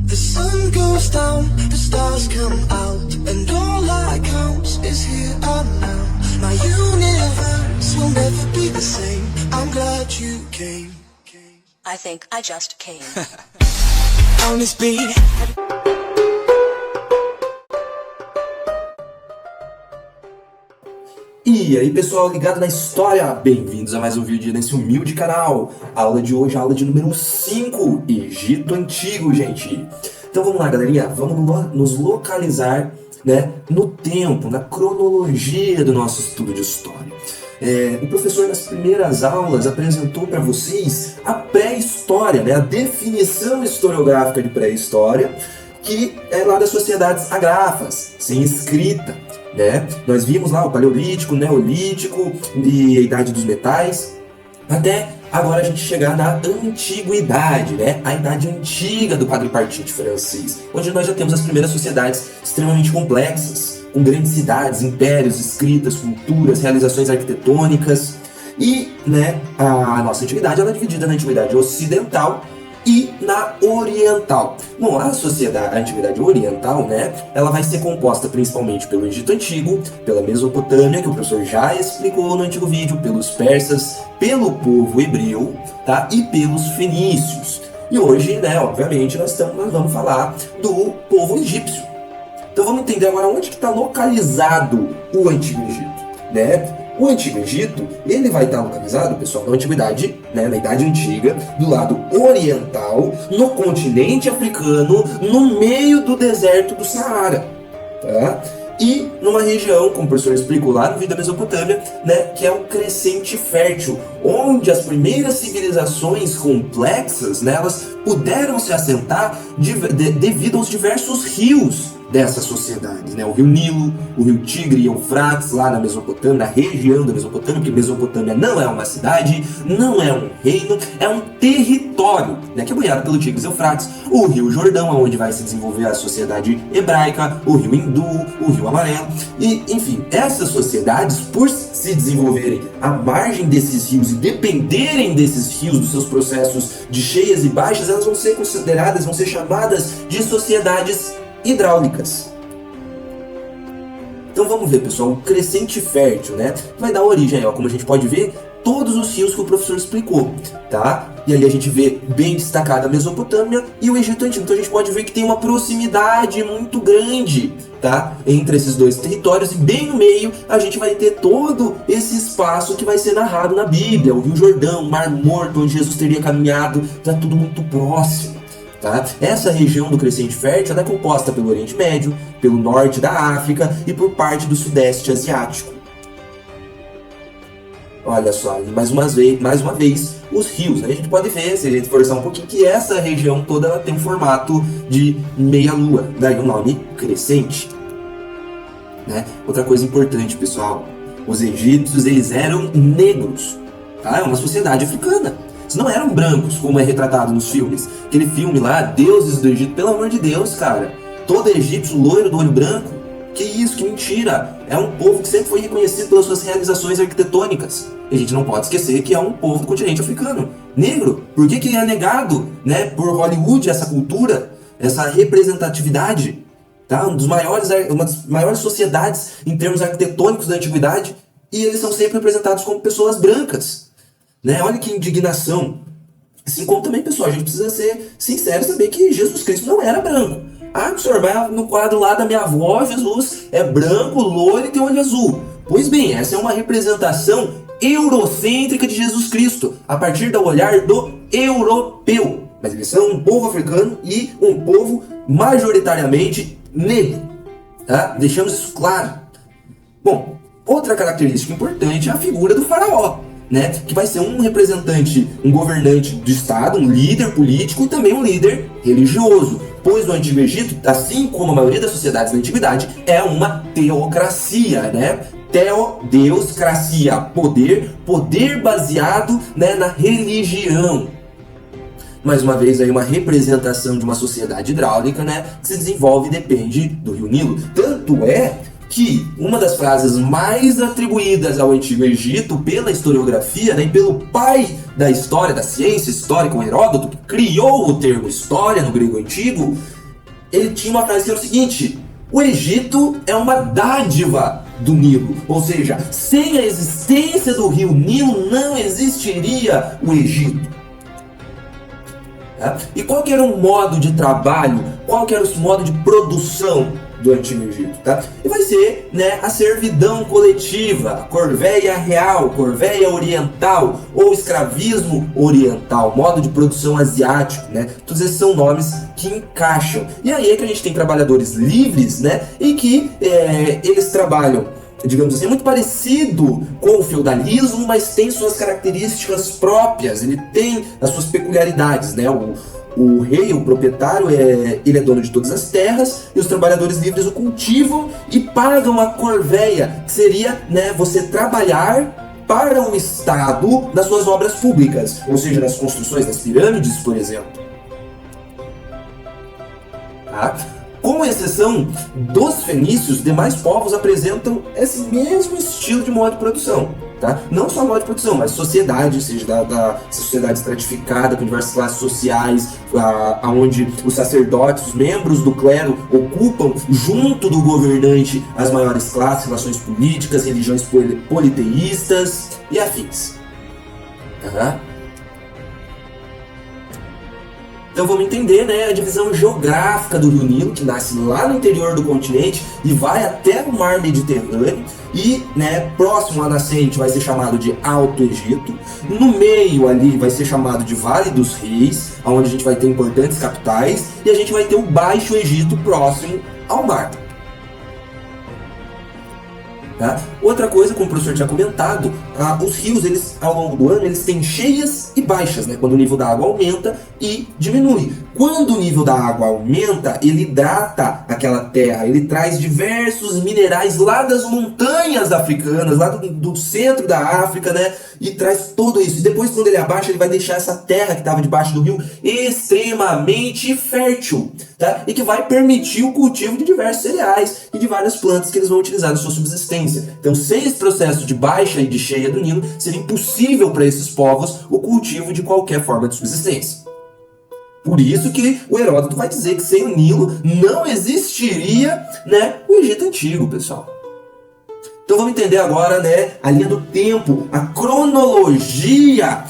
The sun goes down, the stars come out, and all that counts is here and now. My universe will never be the same. I'm glad you came. I think I just came. On this beat. E aí pessoal, ligado na história? Bem-vindos a mais um vídeo nesse humilde canal. A aula de hoje é a aula de número 5, Egito Antigo, gente. Então vamos lá, galerinha, vamos nos localizar, né, no tempo, na cronologia do nosso estudo de história. O professor nas primeiras aulas apresentou para vocês a pré-história, né, a definição historiográfica de pré-história, que é lá das sociedades agrafas, sem escrita. Né? Nós vimos lá o Paleolítico, o Neolítico e a Idade dos Metais, até agora a gente chegar na Antiguidade, né? A Idade Antiga do quadripartite francês, onde nós já temos as primeiras sociedades extremamente complexas, com grandes cidades, impérios, escritas, culturas, realizações arquitetônicas. E, né, a nossa Antiguidade ela é dividida na Antiguidade Ocidental e na Oriental. Bom, a Antiguidade Oriental, né, ela vai ser composta principalmente pelo Egito Antigo, pela Mesopotâmia, que o professor já explicou no antigo vídeo, pelos persas, pelo povo hebreu, tá, e pelos fenícios. E hoje, né, obviamente, nós vamos falar do povo egípcio. Então vamos entender agora onde que está localizado o Antigo Egito, né? O Antigo Egito, ele vai estar localizado, pessoal, na Antiguidade, né, na Idade Antiga, do lado oriental, no continente africano, no meio do deserto do Saara, tá? E numa região, como o professor explicou lá no vídeo da Mesopotâmia, né, que é o crescente fértil, onde as primeiras civilizações complexas, né, elas puderam se assentar devido aos diversos rios dessas sociedades, né? O rio Nilo, o rio Tigre e Eufrates, lá na Mesopotâmia, na região da Mesopotâmia, porque Mesopotâmia não é uma cidade, não é um reino, é um território, né, que é banhado pelo Tigre e Eufrates, o rio Jordão, onde vai se desenvolver a sociedade hebraica, o rio Hindu, o rio Amarelo, e, enfim, essas sociedades, por se desenvolverem à margem desses rios e dependerem desses rios, dos seus processos de cheias e baixas, elas vão ser consideradas, vão ser chamadas de sociedades hidráulicas. Então vamos ver, pessoal, o crescente fértil, né, vai dar origem, ó, como a gente pode ver, todos os rios que o professor explicou, tá? E ali a gente vê bem destacada a Mesopotâmia e o Egito Antigo. Então a gente pode ver que tem uma proximidade muito grande, tá, entre esses dois territórios, e bem no meio a gente vai ter todo esse espaço que vai ser narrado na Bíblia, o Rio Jordão, o Mar Morto, onde Jesus teria caminhado, tá tudo muito próximo. Tá? Essa região do crescente fértil ela é composta pelo Oriente Médio, pelo norte da África e por parte do Sudeste Asiático. Olha só, e mais uma vez, os rios, né? A gente pode ver, se a gente forçar um pouquinho, que essa região toda ela tem um formato de meia-lua, daí o nome crescente. Né? Outra coisa importante, pessoal, os egípcios eles eram negros, tá? É uma sociedade africana. Eles não eram brancos, como é retratado nos filmes. Aquele filme lá, Deuses do Egito, pelo amor de Deus, cara. Todo egípcio loiro do olho branco? Que isso, que mentira. É um povo que sempre foi reconhecido pelas suas realizações arquitetônicas. E a gente não pode esquecer que é um povo do continente africano. Negro. Por que é negado, né, por Hollywood essa cultura, essa representatividade? Tá? Uma das maiores sociedades em termos arquitetônicos da antiguidade. E eles são sempre representados como pessoas brancas. Né? Olha que indignação. Assim como também, pessoal, a gente precisa ser sincero e saber que Jesus Cristo não era branco. Ah, o senhor vai no quadro lá da minha avó, Jesus é branco, loiro e tem olho azul. Pois bem, essa é uma representação eurocêntrica de Jesus Cristo, a partir do olhar do europeu. Mas eles são um povo africano e um povo majoritariamente negro. Tá? Deixamos isso claro. Bom, outra característica importante é a figura do faraó. Né, que vai ser um representante, um governante do Estado, um líder político e também um líder religioso, pois no Antigo Egito, assim como a maioria das sociedades da Antiguidade, é uma teocracia, né? Deus, cracia, poder baseado, né, na religião. Mais uma vez aí uma representação de uma sociedade hidráulica, né, que se desenvolve e depende do Rio Nilo. Tanto é que uma das frases mais atribuídas ao Antigo Egito pela historiografia, né, e pelo pai da história, da ciência histórica, o Heródoto, que criou o termo história no grego antigo, ele tinha uma frase que era o seguinte: o Egito é uma dádiva do Nilo, ou seja, sem a existência do rio Nilo não existiria o Egito. E qual que era o modo de trabalho, qual que era o modo de produção do Antigo Egito? E vai ser, né, a servidão coletiva, a corvéia real, corvéia oriental ou escravismo oriental, modo de produção asiático, né? Todos esses são nomes que encaixam. E aí é que a gente tem trabalhadores livres, né, e que eles trabalham, digamos assim, muito parecido com o feudalismo, mas tem suas características próprias, ele tem as suas peculiaridades, né? O rei, o proprietário, ele é dono de todas as terras, e os trabalhadores livres o cultivam e pagam a corvéia, que seria, né, você trabalhar para o Estado nas suas obras públicas, ou seja, nas construções das pirâmides, por exemplo. Com exceção dos fenícios, demais povos apresentam esse mesmo estilo de modo de produção. Não só modo de produção, mas sociedade, ou seja, da sociedade estratificada, com diversas classes sociais, onde os sacerdotes, os membros do clero, ocupam, junto do governante, as maiores classes, relações políticas, religiões politeístas e afins. Então vamos entender, né, a divisão geográfica do Rio Nilo, que nasce lá no interior do continente e vai até o mar Mediterrâneo, e, né, próximo à nascente vai ser chamado de Alto Egito, no meio ali vai ser chamado de Vale dos Reis, onde a gente vai ter importantes capitais, e a gente vai ter o Baixo Egito próximo ao mar. Outra coisa, como o professor tinha comentado, os rios, eles, ao longo do ano, eles têm cheias e baixas, né? Quando o nível da água aumenta e diminui. Quando o nível da água aumenta, ele hidrata aquela terra, ele traz diversos minerais lá das montanhas africanas, lá do centro da África, né? E traz tudo isso. E depois, quando ele abaixa, ele vai deixar essa terra que estava debaixo do rio extremamente fértil, e que vai permitir o cultivo de diversos cereais e de várias plantas que eles vão utilizar na sua subsistência. Então, sem esse processo de baixa e de cheia do Nilo, seria impossível para esses povos o cultivo de qualquer forma de subsistência. Por isso que o Heródoto vai dizer que sem o Nilo não existiria, né, o Egito Antigo, pessoal. Então vamos entender agora, né, a linha do tempo, a cronologia,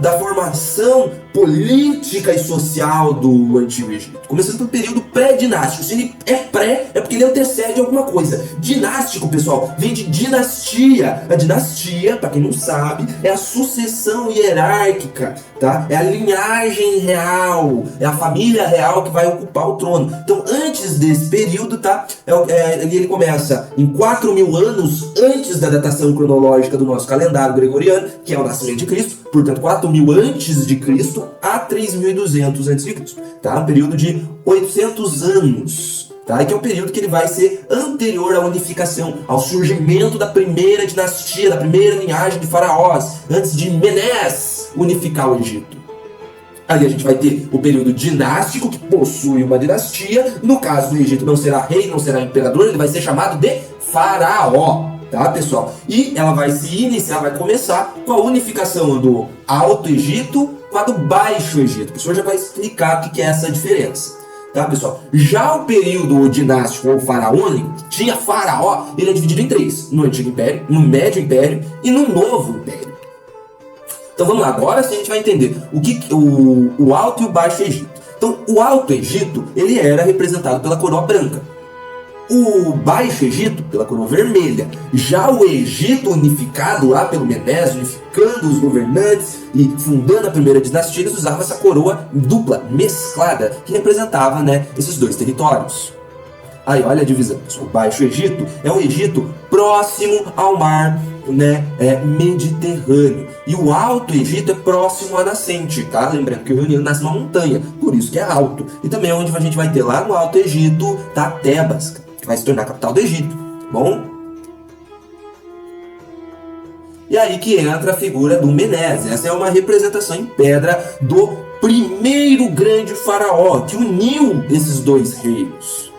da formação política e social do Antigo Egito. Começando pelo período pré-dinástico. Se ele é pré, é porque ele antecede alguma coisa. Dinástico, pessoal, vem de dinastia. A dinastia, para quem não sabe, é a sucessão hierárquica, é a linhagem real, é a família real que vai ocupar o trono. Então, antes desse período, ele começa em 4.000 anos antes da datação cronológica do nosso calendário gregoriano, que é o nascimento de Cristo. Portanto, 4.000 antes de Cristo a 3.200 antes de Cristo. Um período de 800 anos. Que é o período que ele vai ser anterior à unificação, ao surgimento da primeira dinastia, da primeira linhagem de faraós, antes de Menés unificar o Egito. Ali a gente vai ter o período dinástico, que possui uma dinastia. No caso do Egito, não será rei, não será imperador, ele vai ser chamado de faraó. Pessoal? E ela vai se iniciar, vai começar com a unificação do Alto Egito com a do Baixo Egito. O professor já vai explicar o que é essa diferença. Pessoal? Já o período dinástico ou faraônico, tinha faraó, ele é dividido em 3. No Antigo Império, no Médio Império e no Novo Império. Então vamos lá, agora sim a gente vai entender o Alto e o Baixo Egito. Então o Alto Egito, ele era representado pela coroa branca. O Baixo Egito pela coroa vermelha. Já o Egito unificado lá pelo Menés, unificando os governantes e fundando a primeira dinastia, eles usavam essa coroa dupla, mesclada, que representava, né, esses dois territórios. Aí olha a divisão. O Baixo Egito é um Egito próximo ao mar, né, Mediterrâneo. E o Alto Egito é próximo à nascente, Lembrando que o Rio Nilo nasce numa montanha, por isso que é alto. E também é onde a gente vai ter lá no Alto Egito, Tebas, que vai se tornar a capital do Egito, bom? E aí que entra a figura do Menés. Essa é uma representação em pedra do primeiro grande faraó, que uniu esses dois reinos.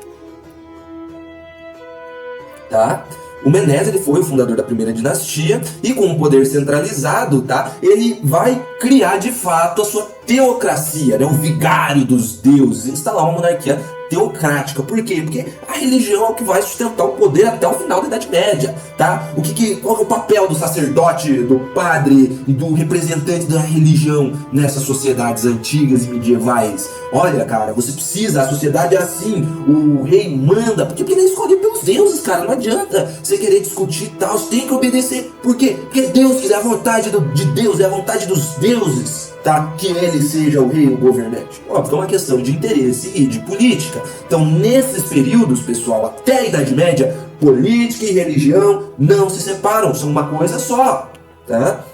O Menés, ele foi o fundador da primeira dinastia e com um poder centralizado, ele vai criar de fato a sua teocracia, né? O vigário dos deuses, instalar uma monarquia teocrática. Por quê? Porque a religião é o que vai sustentar o poder até o final da Idade Média, tá? Qual é o papel do sacerdote, do padre, do representante da religião nessas sociedades antigas e medievais? Olha, cara, você precisa, a sociedade é assim, o rei manda, porque ele é escolhido pelos deuses, cara, não adianta você querer discutir e tal, você tem que obedecer. Por quê? Porque Deus quiser, a vontade de Deus, é a vontade dos deuses, tá? Que ele seja o rei, o governante. Óbvio, é uma questão de interesse e de política. Então, nesses períodos, pessoal, até a Idade Média, política e religião não se separam, são uma coisa só, tá?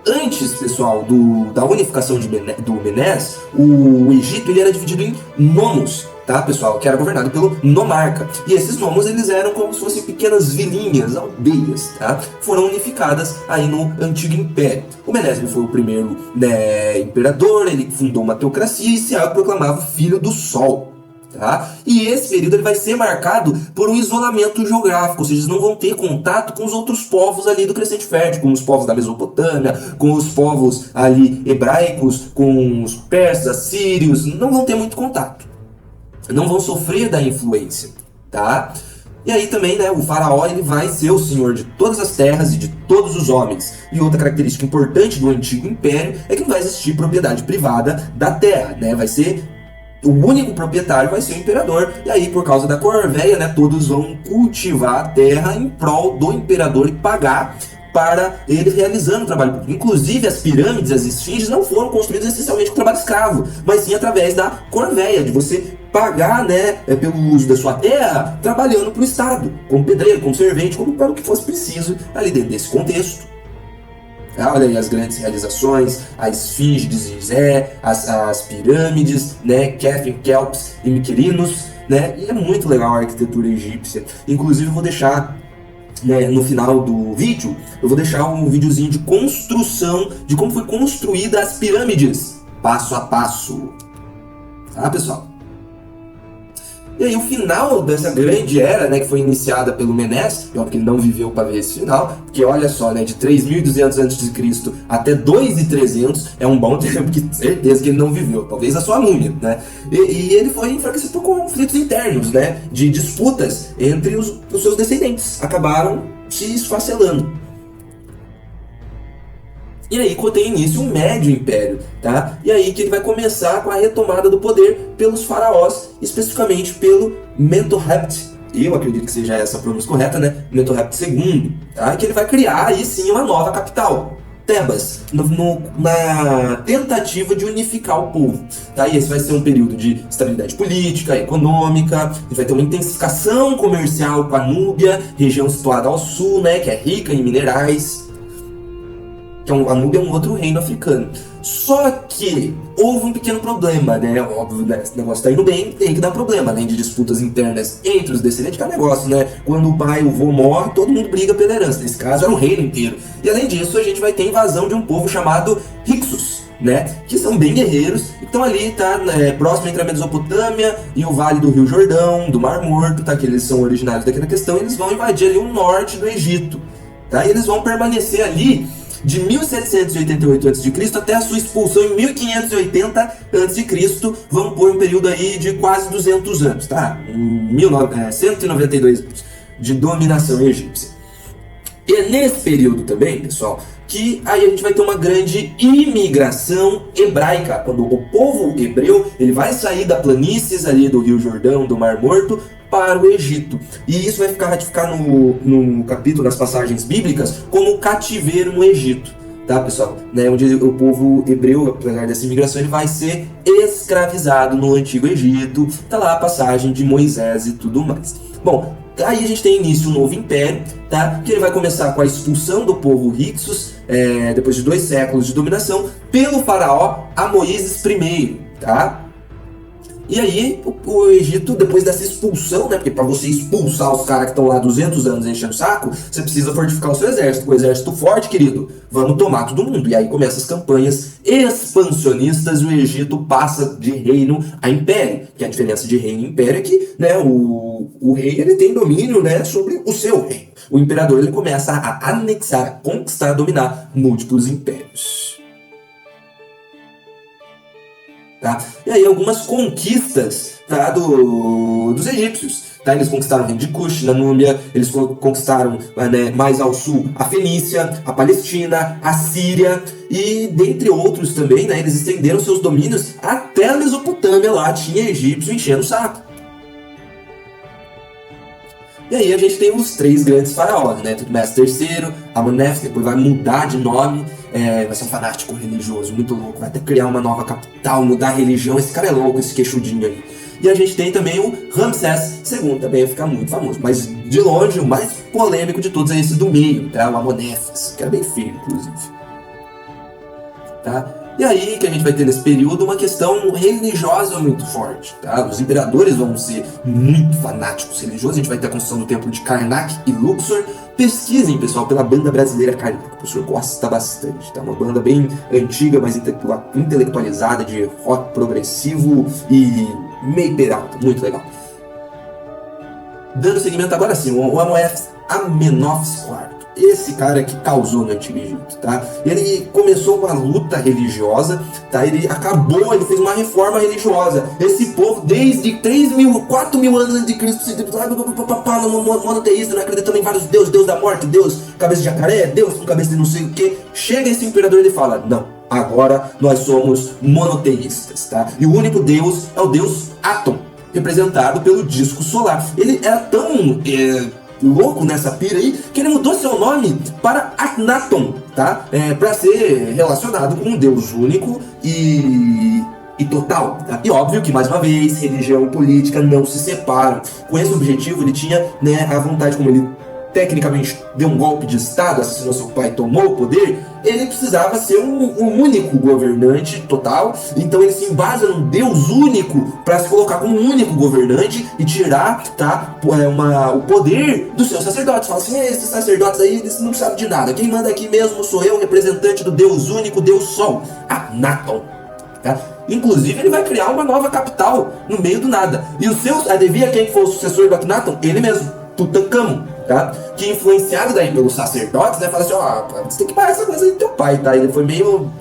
Antes, pessoal, da unificação do Menés, o Egito ele era dividido em nomos, tá, pessoal? Que era governado pelo nomarca. E esses nomos, eles eram como se fossem pequenas vilinhas, aldeias, tá? Foram unificadas aí no Antigo Império. O Menés ele foi o primeiro, né, imperador, ele fundou uma teocracia e se proclamava filho do Sol. Tá? E esse período ele vai ser marcado por um isolamento geográfico, ou seja, eles não vão ter contato com os outros povos ali do Crescente Fértil, com os povos da Mesopotâmia, com os povos ali hebraicos, com os persas, assírios, não vão ter muito contato, não vão sofrer da influência, tá? E aí também, né, o faraó ele vai ser o senhor de todas as terras e de todos os homens. E outra característica importante do Antigo Império é que não vai existir propriedade privada da terra, né? Vai ser o único proprietário vai ser o imperador, e aí por causa da corvéia, né, todos vão cultivar a terra em prol do imperador e pagar para ele realizando o trabalho público. Inclusive as pirâmides, as esfinges não foram construídas essencialmente com trabalho escravo, mas sim através da corvéia, de você pagar, né, pelo uso da sua terra, trabalhando para o Estado, como pedreiro, como servente, como para o que fosse preciso ali dentro desse contexto. Olha aí as grandes realizações, a esfinge de Gizé, as pirâmides, né, Kefren, Kelps e Miquelinos, né, e é muito legal a arquitetura egípcia. Inclusive eu vou deixar, né, no final do vídeo, eu vou deixar um videozinho de construção, de como foi construída as pirâmides, passo a passo. Tá, pessoal? E aí o final dessa grande era, né, que foi iniciada pelo Menés, porque ele não viveu para ver esse final, porque olha só, né, de 3.200 a.C. até 2.300 é um bom tempo, que certeza que ele não viveu, talvez a sua múmia, né? E ele foi enfraquecido por conflitos internos, né, de disputas entre os seus descendentes, acabaram se esfacelando. E aí que tem início um médio império, tá? E aí que ele vai começar com a retomada do poder pelos faraós, especificamente pelo Mentuhotep, eu acredito que seja essa a pronúncia correta, né? Mentuhotep II, tá? Que ele vai criar aí sim uma nova capital, Tebas, na tentativa de unificar o povo, tá? E esse vai ser um período de estabilidade política, econômica, ele vai ter uma intensificação comercial com a Núbia, região situada ao sul, né? Que é rica em minerais. Que a Núbia é um outro reino africano. Só que houve um pequeno problema, né? Óbvio, né? Esse negócio tá indo bem, tem que dar problema. Além de disputas internas entre os descendentes, que é um negócio, né? Quando o pai, o avô morre, todo mundo briga pela herança. Nesse caso, era um reino inteiro. E além disso, a gente vai ter invasão de um povo chamado Hyksos, né? Que são bem guerreiros. Então ali tá, né, próximo entre a Mesopotâmia e o Vale do Rio Jordão, do Mar Morto, tá? Que eles são originários daquela questão. E eles vão invadir ali o norte do Egito, tá? E eles vão permanecer ali de 1788 a.C. até a sua expulsão em 1580 a.C., vamos pôr um período aí de quase 200 anos, tá? 192 anos de dominação egípcia. E é nesse período também, pessoal, que aí a gente vai ter uma grande imigração hebraica, quando o povo hebreu ele vai sair da planícies ali do Rio Jordão, do Mar Morto, para o Egito. E isso vai ficar ratificado no capítulo, nas passagens bíblicas, como cativeiro no Egito. Tá, pessoal? Né, onde o povo hebreu, apesar dessa imigração, ele vai ser escravizado no Antigo Egito. Tá lá a passagem de Moisés e tudo mais. Bom, aí a gente tem início um novo império, tá? Que ele vai começar com a expulsão do povo Hyksos, depois de 2 séculos de dominação, pelo faraó Amoíses I, tá? E aí, o Egito, depois dessa expulsão, né? Porque para você expulsar os caras que estão lá 200 anos enchendo o saco, você precisa fortificar o seu exército. Com o exército forte, querido, vamos tomar todo mundo. E aí começam as campanhas expansionistas e o Egito passa de reino a império. Que a diferença de reino e império é que, né, o rei ele tem domínio, né, sobre o seu reino. O imperador ele começa a anexar, a conquistar, a dominar múltiplos impérios. tá? E aí algumas conquistas, tá, dos egípcios. Tá, eles conquistaram o reino de Cush, na Núbia, eles conquistaram, né, mais ao sul a Fenícia, a Palestina, a Síria e dentre outros também, né, eles estenderam seus domínios até a Mesopotâmia, lá tinha egípcio enchendo o saco. E aí a gente tem os 3 grandes faraós, né? Tutmés III, Amonefes, depois vai mudar de nome, vai ser um fanático religioso, muito louco, vai até criar uma nova capital, mudar a religião, esse cara é louco, esse queixudinho aí. E a gente tem também o Ramsés II, também vai ficar muito famoso, mas de longe o mais polêmico de todos é esse do meio, tá? O Amonefes, que era bem feio, inclusive. Tá? E aí que a gente vai ter nesse período uma questão religiosa muito forte, tá? Os imperadores vão ser muito fanáticos religiosos, a gente vai ter a construção do templo de Karnak e Luxor. Pesquisem, pessoal, pela banda brasileira Karnak, o professor gosta bastante, tá? Uma banda bem antiga, mas intelectualizada, de rock progressivo e meio peralta, muito legal. Dando seguimento agora sim, o Amenófis IV. Esse cara que causou no Antigo Egito, tá? Ele começou uma luta religiosa, tá? Ele fez uma reforma religiosa. Esse povo, desde 4 mil anos antes de Cristo, monoteísta, não acreditando em vários deuses, Deus da morte, Deus cabeça de jacaré, Deus com cabeça de não sei o que. Chega esse imperador e ele fala, não, agora nós somos monoteístas, tá? E o único Deus é o Deus Atom, representado pelo disco solar. Ele era tão louco nessa pira aí, que ele mudou seu nome para Akhenaton, tá? Para ser relacionado com um Deus único e total, tá? E óbvio que, mais uma vez, religião e política não se separam. Com esse objetivo, ele tinha, né, a vontade, como ele tecnicamente deu um golpe de estado, assassinou seu pai, tomou o poder, ele precisava ser um único governante total, então ele se embasa num Deus único para se colocar como um único governante e tirar, tá, o poder dos seus sacerdotes. Fala assim, esses sacerdotes aí, eles não sabem de nada, quem manda aqui mesmo sou eu, representante do Deus único, Deus Sol, Akhenaton, tá? Inclusive ele vai criar uma nova capital no meio do nada, e adivinha quem foi o sucessor do Akhenaton? Ele mesmo, Tutankhamon, tá? Que influenciado daí pelos sacerdotes, né? Fala assim, você tem que parar essa coisa aí do teu pai, tá? Ele foi meio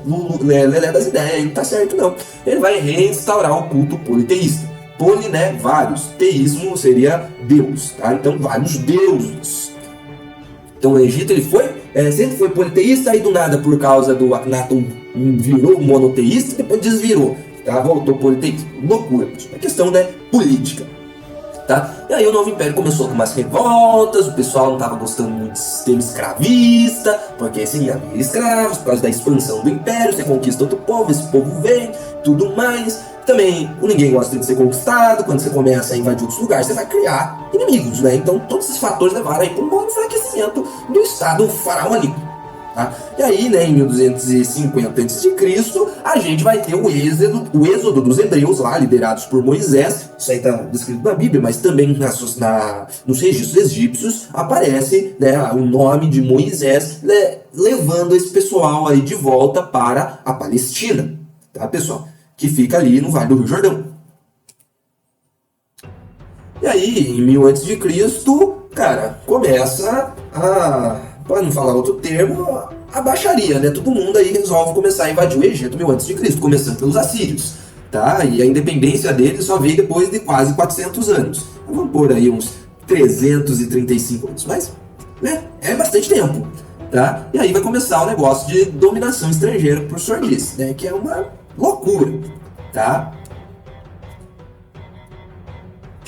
lelé das ideias, não tá certo não. Ele vai reinstaurar o culto politeísta. Poli, né? Vários. Teísmo seria Deus, tá? Então, vários deuses. Então, o Egito, ele sempre foi politeísta, aí do nada, por causa do Akhenaton, virou monoteísta, depois desvirou, tá? Voltou politeísta. Loucura, é questão, né, política. Tá? E aí o novo império começou com umas revoltas, o pessoal não estava gostando muito do sistema escravista, porque assim, havia escravos, por causa da expansão do império, você conquista outro povo, esse povo vem, tudo mais. Também, ninguém gosta de ser conquistado, quando você começa a invadir outros lugares, você vai criar inimigos, né? Então todos esses fatores levaram aí para um enfraquecimento do Estado faraônico. Tá? E aí, né, em 1250 a.C., a gente vai ter o êxodo dos hebreus lá, liderados por Moisés. Isso aí está descrito na Bíblia, mas também nos registros egípcios aparece, né, o nome de Moisés, né, levando esse pessoal aí de volta para a Palestina, tá, pessoal? Que fica ali no Vale do Rio Jordão. E aí, em 1000 a.C., cara, começa para não falar outro termo, a baixaria, né? Todo mundo aí resolve começar a invadir o Egito 1000 a.C., começando pelos assírios, tá? E a independência deles só veio depois de quase 400 anos. Vamos pôr aí uns 335 anos, mas, né, é bastante tempo, tá? E aí vai começar o negócio de dominação estrangeira, que o professor disse, né? Que é uma loucura, tá?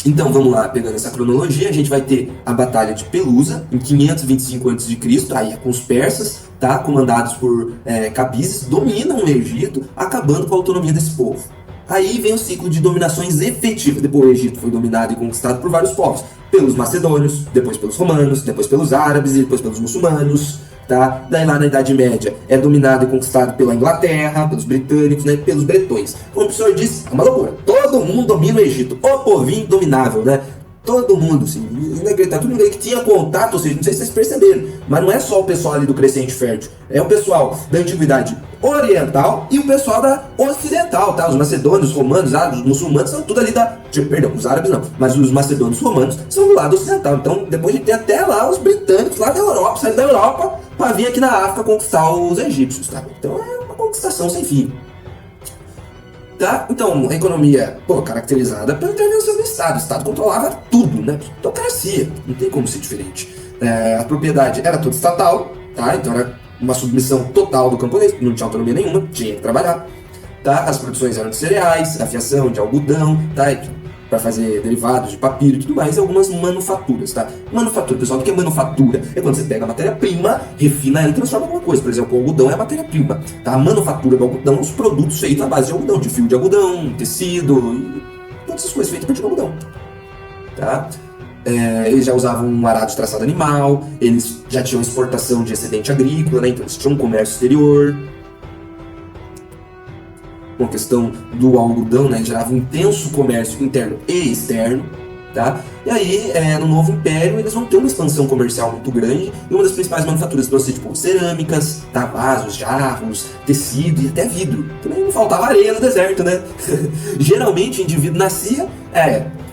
Então vamos lá, pegando essa cronologia, a gente vai ter a Batalha de Pelusa, em 525 a.C., aí é com os persas, tá? Comandados por Cambises, dominam o Egito, acabando com a autonomia desse povo. Aí vem o ciclo de dominações efetivas. Depois o Egito foi dominado e conquistado por vários povos, pelos macedônios, depois pelos romanos, depois pelos árabes e depois pelos muçulmanos. Tá? Daí lá na Idade Média é dominado e conquistado pela Inglaterra, pelos britânicos, né? Pelos bretões. Como o professor disse, é uma loucura. Todo mundo domina o Egito. O povinho dominável, né? Todo mundo, assim, inacreditável. Todo mundo que tinha contato, ou seja, não sei se vocês perceberam, mas não é só o pessoal ali do Crescente Fértil. É o pessoal da Antiguidade Oriental e o pessoal da Ocidental, tá? Os macedônios, os romanos, os árabes, os muçulmanos são tudo ali da... Perdão, os árabes não, mas os macedônios, os romanos são do lado ocidental. Então, depois de ter até lá os britânicos lá da Europa, saíram da Europa para vir aqui na África conquistar os egípcios, tá? Então é uma conquistação sem fim. Tá? Então, a economia, caracterizada pela intervenção do Estado. O Estado controlava tudo, né? Autocracia, não tem como ser diferente. A propriedade era toda estatal, tá? Então era uma submissão total do camponês, não tinha autonomia nenhuma, tinha que trabalhar. Tá? As produções eram de cereais, a fiação de algodão, tá? Para fazer derivados de papiro e tudo mais, e algumas manufaturas, tá? Manufatura, pessoal, o que é manufatura? É quando você pega a matéria-prima, refina ela e transforma em alguma coisa. Por exemplo, o algodão é a matéria-prima, tá? A manufatura do algodão, os produtos feitos à base de algodão, de fio de algodão, tecido, e todas essas coisas feitas a partir do algodão, tá? Eles já usavam um arado de traçado animal, eles já tinham exportação de excedente agrícola, né? Então eles tinham um comércio exterior. Com a questão do algodão, né, gerava um intenso comércio interno e externo, tá? E aí, no novo império, eles vão ter uma expansão comercial muito grande, e uma das principais manufaturas vão ser, tipo, cerâmicas, tá? Vasos, jarros, tecido e até vidro. Também não faltava areia no deserto, né? Geralmente, o indivíduo nascia,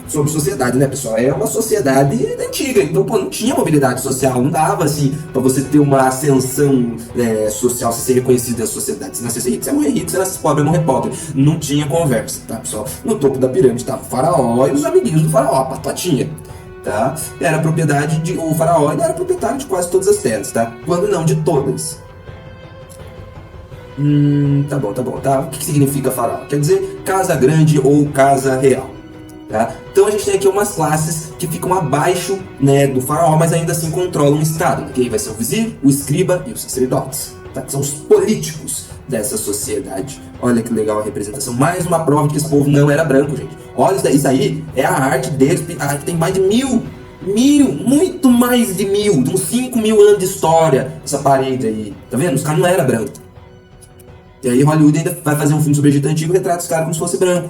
sobre sociedade, né, pessoal? É uma sociedade antiga, então, não tinha mobilidade social, não dava, assim, pra você ter uma ascensão social, você ser reconhecido da sociedade. Se nascesse rico, você ia morrer rico, se nascesse pobre, ia morrer pobre. Não tinha conversa, tá, pessoal? No topo da pirâmide tava o faraó e os amiguinhos do faraó, a patotinha, tá? Era propriedade o faraó era proprietário de quase todas as terras, tá? Quando não de todas. Tá bom, tá? O que significa faraó? Quer dizer casa grande ou casa real. Tá? Então a gente tem aqui umas classes que ficam abaixo, né, do faraó, mas ainda assim controlam o Estado. Né? Vai ser o vizir, o escriba e os sacerdotes. Tá? Que são os políticos dessa sociedade. Olha que legal a representação. Mais uma prova de que esse povo não era branco, gente. Olha isso aí, é a arte deles. A arte tem mais de muito mais de uns 5.000 anos de história. Essa parede aí, tá vendo? Os caras não eram brancos. E aí Hollywood ainda vai fazer um filme sobre o Egito Antigo e retrata os caras como se fosse branco.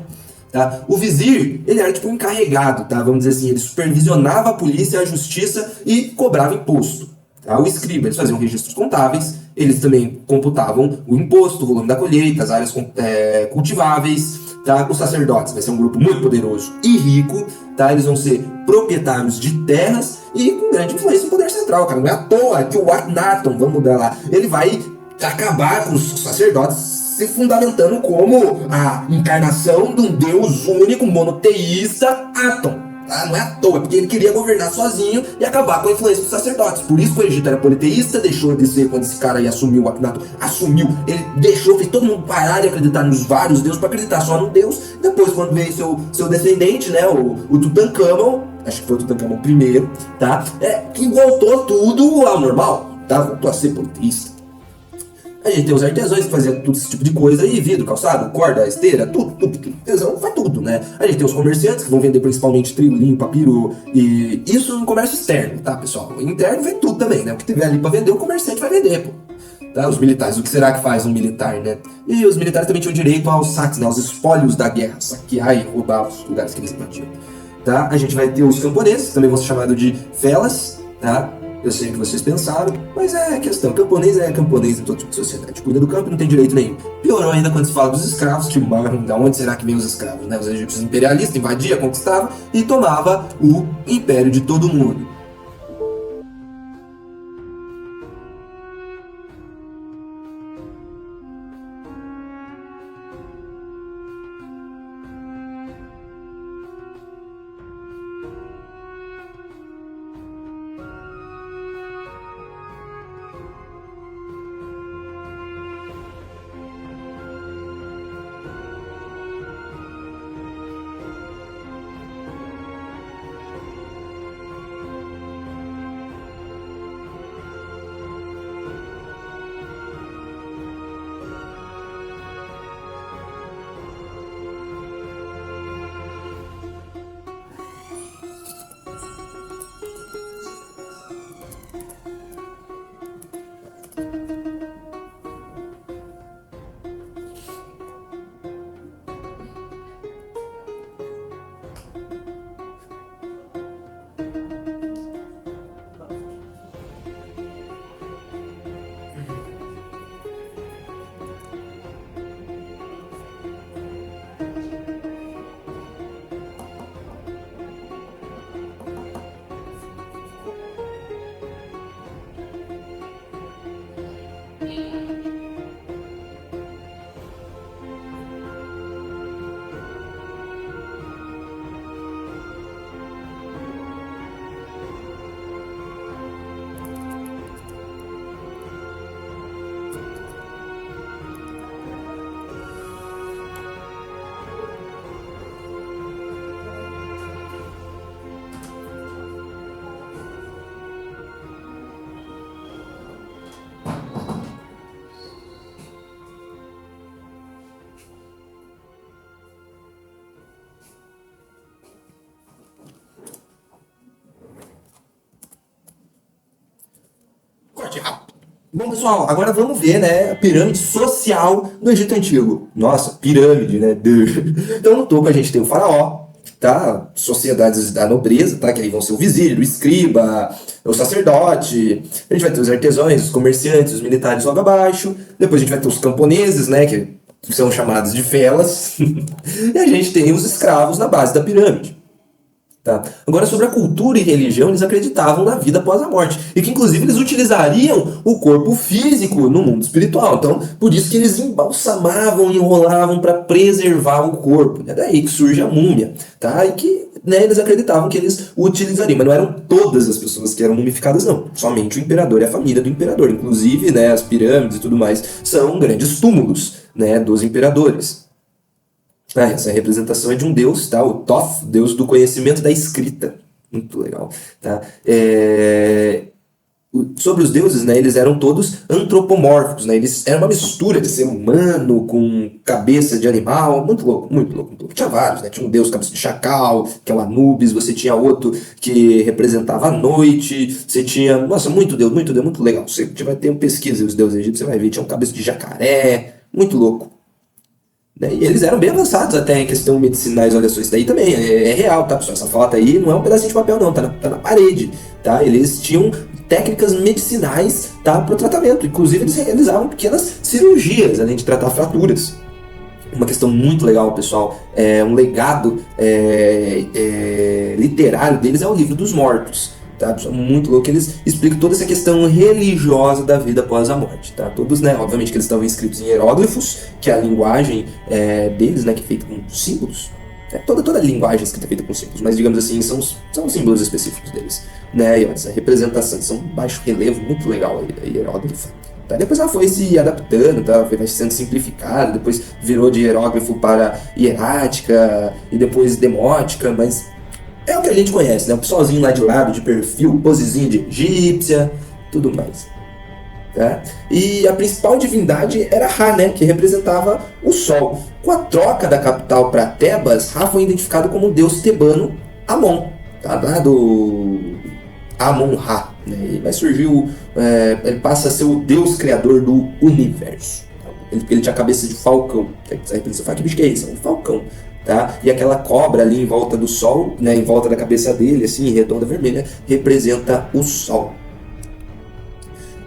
Tá? O vizir, ele era tipo um encarregado, tá? Vamos dizer assim, ele supervisionava a polícia, a justiça e cobrava imposto. Tá? O escriba, eles faziam registros contábeis, eles também computavam o imposto, o volume da colheita, as áreas cultiváveis. Tá? Os sacerdotes, vai ser um grupo muito poderoso e rico, tá? Eles vão ser proprietários de terras e com grande influência no poder central, cara. Não é à toa que o Akhenaton, vamos mudar lá, ele vai acabar com os sacerdotes se fundamentando como a encarnação de um Deus único, monoteísta, Aton. Tá? Não é à toa, porque ele queria governar sozinho e acabar com a influência dos sacerdotes. Por isso que o Egito era politeísta, deixou de ser, quando esse cara aí assumiu, o Akhenaton assumiu, ele deixou, fez todo mundo parar de acreditar nos vários deuses para acreditar só no Deus. Depois, quando veio seu descendente, né, o Tutankhamon, acho que foi o Tutankhamon primeiro, tá? Que voltou tudo ao normal, tá? Voltou a ser politeísta. A gente tem os artesãos que faziam todo esse tipo de coisa aí, vidro, calçado, corda, esteira, tudo. Artesão faz tudo, né? A gente tem os comerciantes que vão vender principalmente trigo, linho, papiro, e isso no comércio externo, tá, pessoal? O interno vem tudo também, né? O que tiver ali pra vender, o comerciante vai vender, pô. Tá? Os militares, o que será que faz um militar, né? E os militares também tinham direito aos saques, né? Aos espólios da guerra, saquear e roubar os lugares que eles invadiam. Tá? A gente vai ter os camponeses, também vão ser chamados de felas, tá? Eu sei o que vocês pensaram, mas é questão. Camponês é camponês em todo tipo de sociedade. Cuida do campo e não tem direito nenhum. Piorou ainda quando se fala dos escravos, que da onde será que vem os escravos? Né? Os egípcios imperialistas invadiam, conquistavam e tomava o império de todo mundo. Corte rápido. Bom, pessoal, agora vamos ver, né, a pirâmide social do Egito Antigo. Nossa, pirâmide, né? Então no topo a gente tem o faraó, tá? Sociedades da nobreza, tá? Que aí vão ser o vizir, o escriba, o sacerdote. A gente vai ter os artesãos, os comerciantes, os militares logo abaixo. Depois a gente vai ter os camponeses, né? Que são chamados de felas. E a gente tem os escravos na base da pirâmide. Tá? Agora, sobre a cultura e religião, eles acreditavam na vida após a morte. E que, inclusive, eles utilizariam o corpo físico no mundo espiritual. Então, por isso que eles embalsamavam e enrolavam para preservar o corpo. É daí que surge a múmia. Tá? E que, né, eles acreditavam que eles o utilizariam. Mas não eram todas as pessoas que eram mumificadas, não. Somente o imperador e a família do imperador. Inclusive, né, as pirâmides e tudo mais são grandes túmulos, né, dos imperadores. Essa representação é de um deus, tá? O Thoth, deus do conhecimento da escrita. Muito legal. Tá? Sobre os deuses, né, eles eram todos antropomórficos. Né? Eles eram uma mistura de ser humano com cabeça de animal. Muito louco, muito louco, muito louco. Tinha vários, né? Tinha um deus cabeça de chacal, que é o Anubis. Você tinha outro que representava a noite. Você tinha... Nossa, muito deus, muito legal. Você vai ter uma pesquisa dos deuses egípcios, você vai ver. Tinha um cabeça de jacaré. Muito louco. E eles eram bem avançados até em questão medicinais, olha só, isso daí também é real, tá, pessoal? Essa foto aí não é um pedacinho de papel não, tá na parede, tá? Eles tinham técnicas medicinais, tá, para o tratamento, inclusive eles realizavam pequenas cirurgias, além de tratar fraturas. Uma questão muito legal, pessoal, um legado literário deles é o Livro dos Mortos. Tá? Muito louco, eles explicam toda essa questão religiosa da vida após a morte, tá? Todos, né, obviamente que eles estavam escritos em hieróglifos, que é a linguagem deles, né, que é feita com símbolos. Toda a linguagem escrita é feita com símbolos, mas digamos assim, são símbolos específicos deles, né? E essa representação, são baixo relevo, muito legal a hieróglifo. Tá? Depois ela foi se adaptando, tá? Foi sendo simplificada, depois virou de hieróglifo para hierática e depois demótica, mas é o que a gente conhece, né? O pessoalzinho lá de lado, de perfil, posezinha de egípcia, tudo mais. Tá? E a principal divindade era Ra, né? Que representava o Sol. Com a troca da capital para Tebas, Ra foi identificado como o deus tebano Amon. Tá? Lá do Amon-Ra. Né? E vai surgir, ele passa a ser o deus criador do universo. Ele tinha a cabeça de falcão. Você fala, que bicho que é isso? É um falcão. Tá? E aquela cobra ali em volta do sol, né, em volta da cabeça dele, assim, redonda vermelha, representa o sol.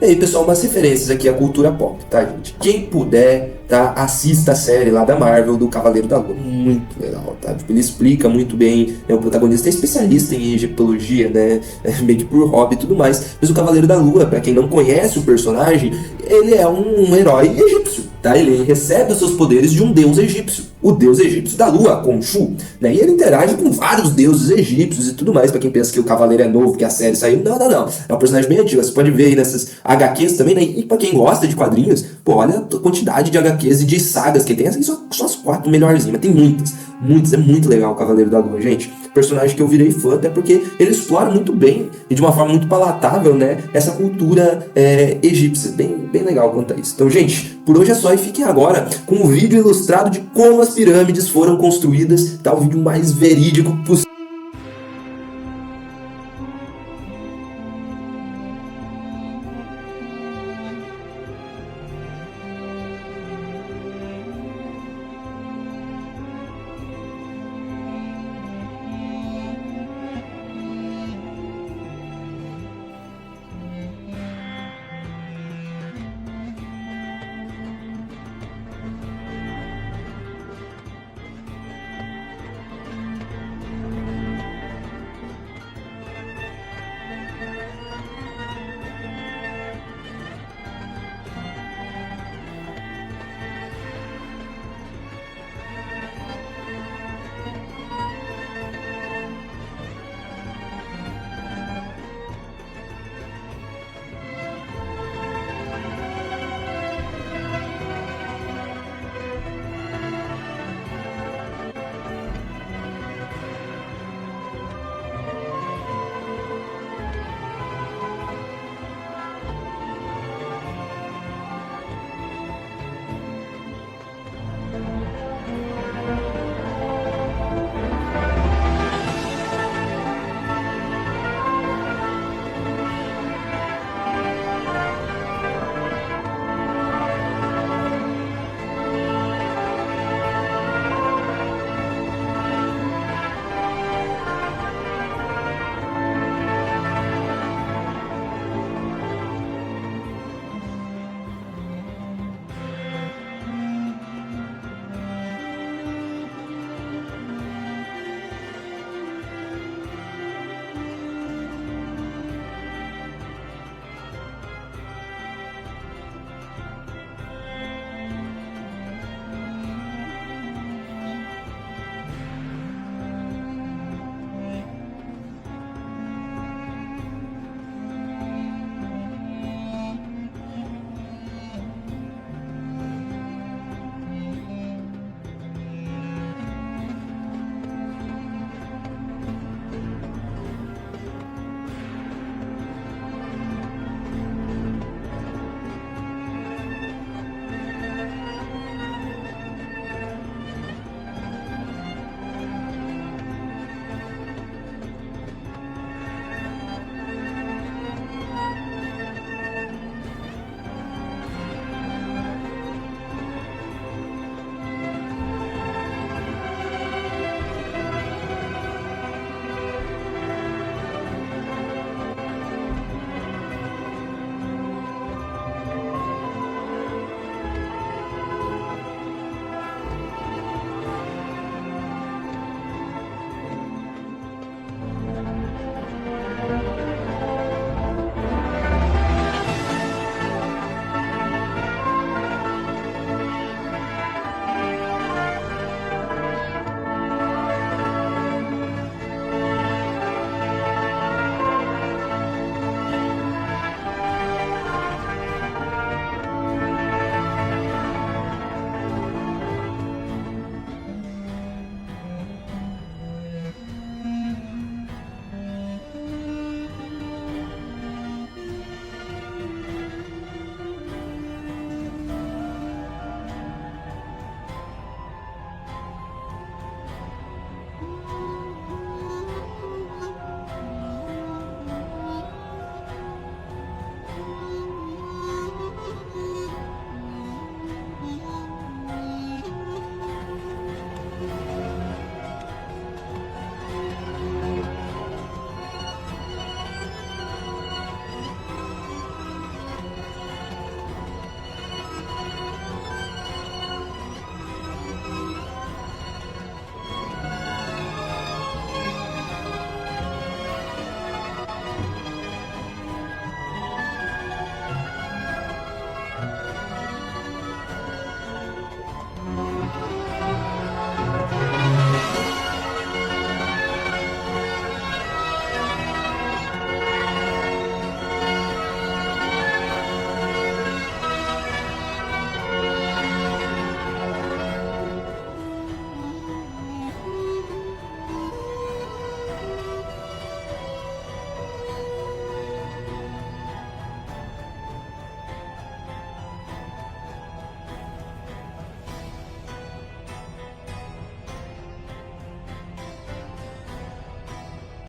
E aí, pessoal, umas referências aqui à cultura pop, tá, gente? Quem puder, tá, assista a série lá da Marvel, do Cavaleiro da Lua. Muito legal, tá? Tipo, ele explica muito bem, né, o protagonista é especialista em egiptologia, né? Meio que por hobby e tudo mais. Mas o Cavaleiro da Lua, pra quem não conhece o personagem, ele é um herói egípcio, tá? Ele recebe os seus poderes de um deus egípcio, o deus egípcio da lua, Khonshu, né? E ele interage com vários deuses egípcios e tudo mais, pra quem pensa que o Cavaleiro é novo, que a série saiu. Não. É um personagem bem antigo, você pode ver aí nessas HQs também, né? E pra quem gosta de quadrinhos, pô, olha a quantidade de HQs e de sagas que tem. Essas são as 4 melhorzinhas, mas tem muitas. É muito legal o Cavaleiro da Lua, gente. Personagem que eu virei fã, até porque ele explora muito bem e de uma forma muito palatável, né, essa cultura egípcia. Bem legal quanto a isso. Então, gente, por hoje é só e fiquem agora com um vídeo ilustrado de como as pirâmides foram construídas, tá? O vídeo mais verídico possível.